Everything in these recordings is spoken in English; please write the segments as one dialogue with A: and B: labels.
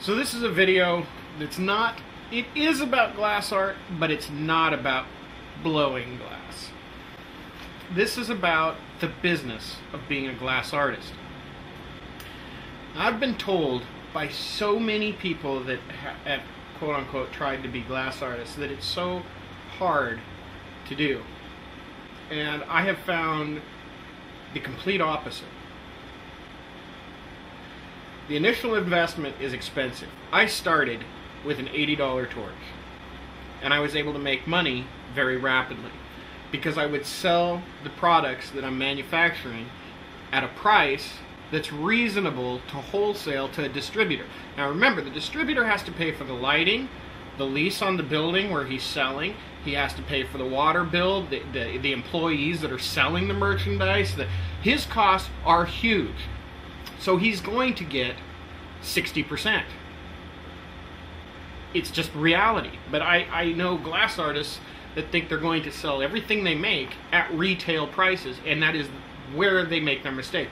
A: So this is a video that's not, it is about glass art, but it's not about blowing glass. This is about the business of being a glass artist. I've been told by so many people that have quote-unquote tried to be glass artists that it's so hard to do. And I have found the complete opposite. The initial investment is expensive. I started with an $80 torch, and I was able to make money very rapidly because I would sell the products that I'm manufacturing at a price that's reasonable to wholesale to a distributor. Now remember, the distributor has to pay for the lighting, the lease on the building where he's selling, he has to pay for the water bill, the employees that are selling the merchandise. His costs are huge. So he's going to get 60%. It's just reality. But I know glass artists that think they're going to sell everything they make at retail prices, and that is where they make their mistake.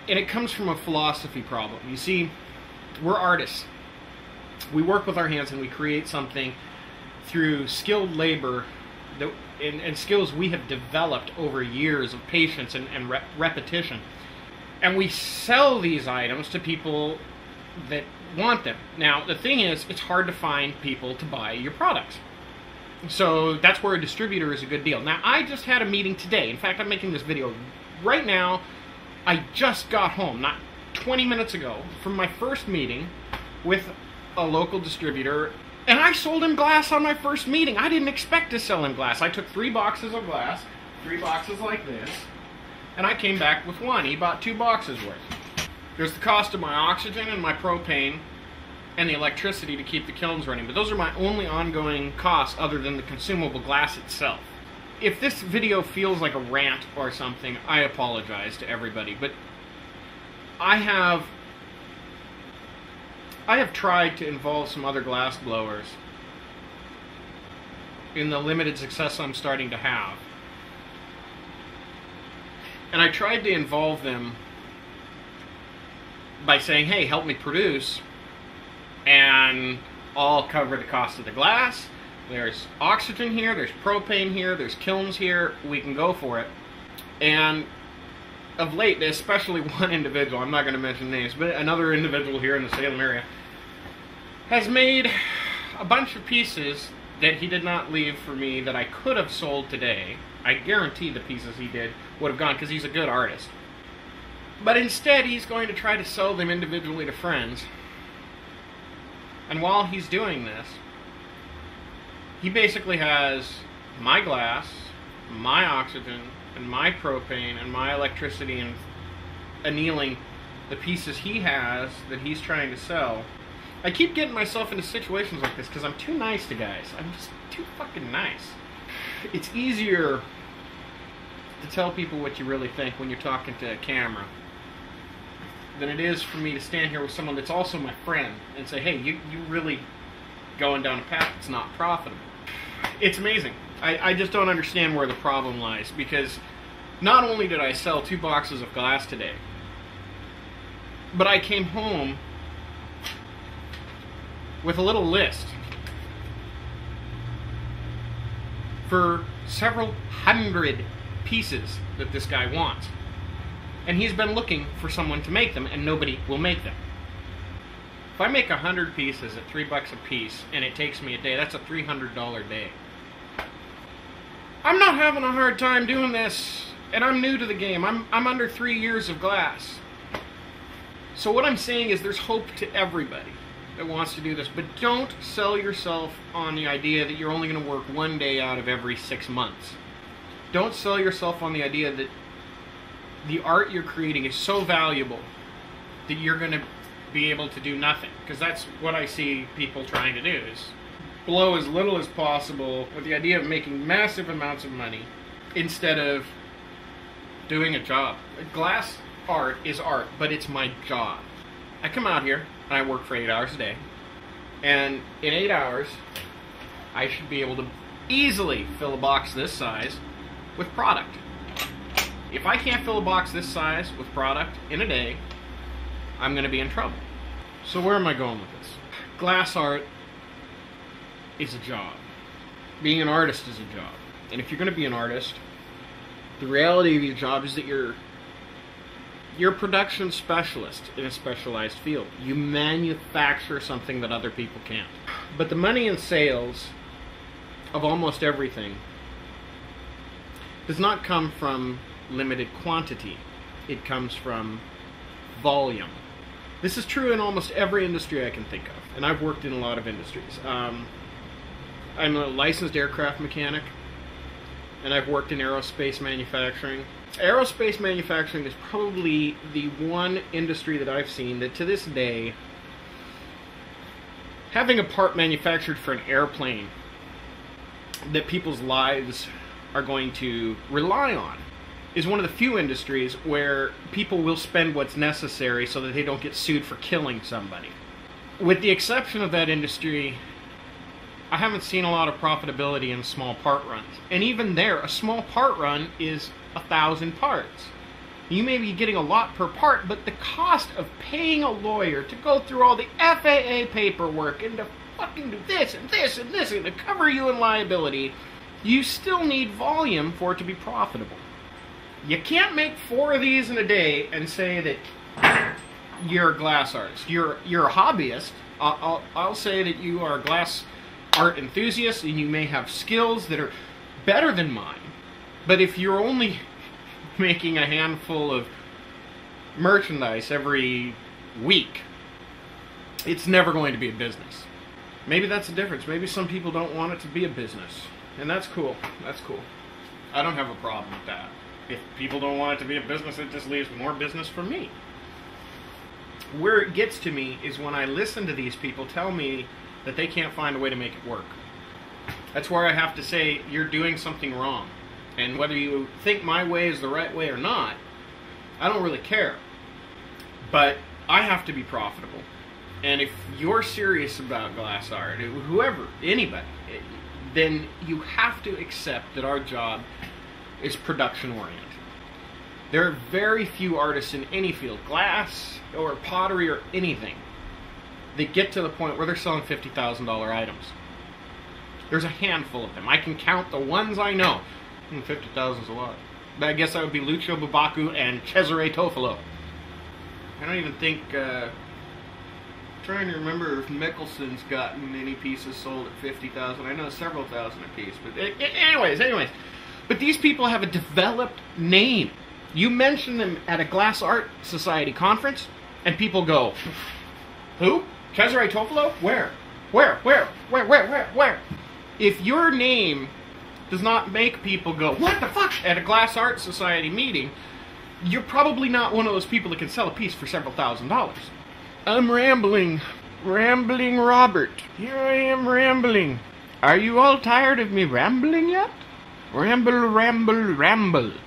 A: And it comes from a philosophy problem. You see, we're artists. We work with our hands and we create something through skilled labor and skills we have developed over years of patience and repetition. And we sell these items to people that want them. Now, the thing is, it's hard to find people to buy your products. So that's where a distributor is a good deal. Now, I just had a meeting today. In fact, I'm making this video right now. I just got home, not 20 minutes ago, from my first meeting with a local distributor, and I sold him glass on my first meeting. I didn't expect to sell him glass. I took 3 boxes of glass, 3 boxes like this, and I came back with 1. He bought 2 boxes worth. There's the cost of my oxygen and my propane and the electricity to keep the kilns running, but those are my only ongoing costs other than the consumable glass itself. If this video feels like a rant or something, I apologize to everybody, but I have tried to involve some other glass blowers in the limited success I'm starting to have. And I tried to involve them by saying, hey, help me produce, and I'll cover the cost of the glass. There's oxygen here, there's propane here, there's kilns here, we can go for it. And of late, especially one individual, I'm not going to mention names, but another individual here in the Salem area, has made a bunch of pieces that he did not leave for me that I could have sold today. I guarantee the pieces he did would have gone because he's a good artist. But instead, he's going to try to sell them individually to friends. And while he's doing this, he basically has my glass, my oxygen, and my propane, and my electricity, and annealing the pieces he has that he's trying to sell. I keep getting myself into situations like this because I'm too nice to guys. I'm just too fucking nice. It's easier to tell people what you really think when you're talking to a camera than it is for me to stand here with someone that's also my friend and say, hey, you really going down a path that's not profitable. It's amazing. I just don't understand where the problem lies, because not only did I sell 2 boxes of glass today, but I came home with a little list for several hundred pieces that this guy wants. And he's been looking for someone to make them, and nobody will make them. If I make 100 pieces at $3 a piece, and it takes me a day, that's a $300 day. I'm not having a hard time doing this, and I'm new to the game. I'm under 3 years of glass. So what I'm saying is there's hope to everybody that wants to do this, but don't sell yourself on the idea that you're only going to work 1 day out of every 6 months. Don't sell yourself on the idea that the art you're creating is so valuable that you're going to be able to do nothing, because that's what I see people trying to do, is blow as little as possible with the idea of making massive amounts of money instead of doing a job. Glass art is art, but it's my job. I come out here and I work for 8 hours a day, and in 8 hours I should be able to easily fill a box this size with product. If I can't fill a box this size with product in a day, I'm going to be in trouble. So where am I going with this? Glass art is a job. Being an artist is a job. And if you're going to be an artist, the reality of your job is that you're a production specialist in a specialized field. You manufacture something that other people can't. But the money in sales of almost everything does not come from limited quantity. It comes from volume. This is true in almost every industry I can think of, and I've worked in a lot of industries. I'm a licensed aircraft mechanic, and I've worked in aerospace manufacturing. Aerospace manufacturing is probably the one industry that I've seen that to this day, having a part manufactured for an airplane that people's lives are going to rely on is one of the few industries where people will spend what's necessary so that they don't get sued for killing somebody. With the exception of that industry, I haven't seen a lot of profitability in small part runs. And even there, a small part run is 1,000 parts. You may be getting a lot per part, but the cost of paying a lawyer to go through all the FAA paperwork and to fucking do this and this and this and to cover you in liability, you still need volume for it to be profitable. You can't make 4 of these in a day and say that you're a glass artist. You're a hobbyist. I'll say that you are a glass art enthusiast and you may have skills that are better than mine. But if you're only making a handful of merchandise every week, it's never going to be a business. Maybe that's the difference. Maybe some people don't want it to be a business. And that's cool. That's cool. I don't have a problem with that. If people don't want it to be a business, it just leaves more business for me. Where it gets to me is when I listen to these people tell me that they can't find a way to make it work. That's where I have to say, you're doing something wrong. And whether you think my way is the right way or not, I don't really care. But I have to be profitable. And if you're serious about glass art, whoever, anybody, then you have to accept that our job is production-oriented. There are very few artists in any field, glass or pottery or anything, that get to the point where they're selling $50,000 items. There's a handful of them. I can count the ones I know. 50,000 is a lot. But I guess that would be Lucio Bubaku and Cesare Tofolo. I don't even think... trying to remember if Mickelson's gotten any pieces sold at 50,000. I know several thousand a piece. But anyways. But these people have a developed name. You mention them at a Glass Art Society conference, and people go, who? Cesare Tofolo? Where? If your name does not make people go, what the fuck, at a Glass Art Society meeting, you're probably not one of those people that can sell a piece for several $1,000s. I'm rambling. Rambling Robert. Here I am rambling. Are you all tired of me rambling yet? Ramble, ramble, ramble.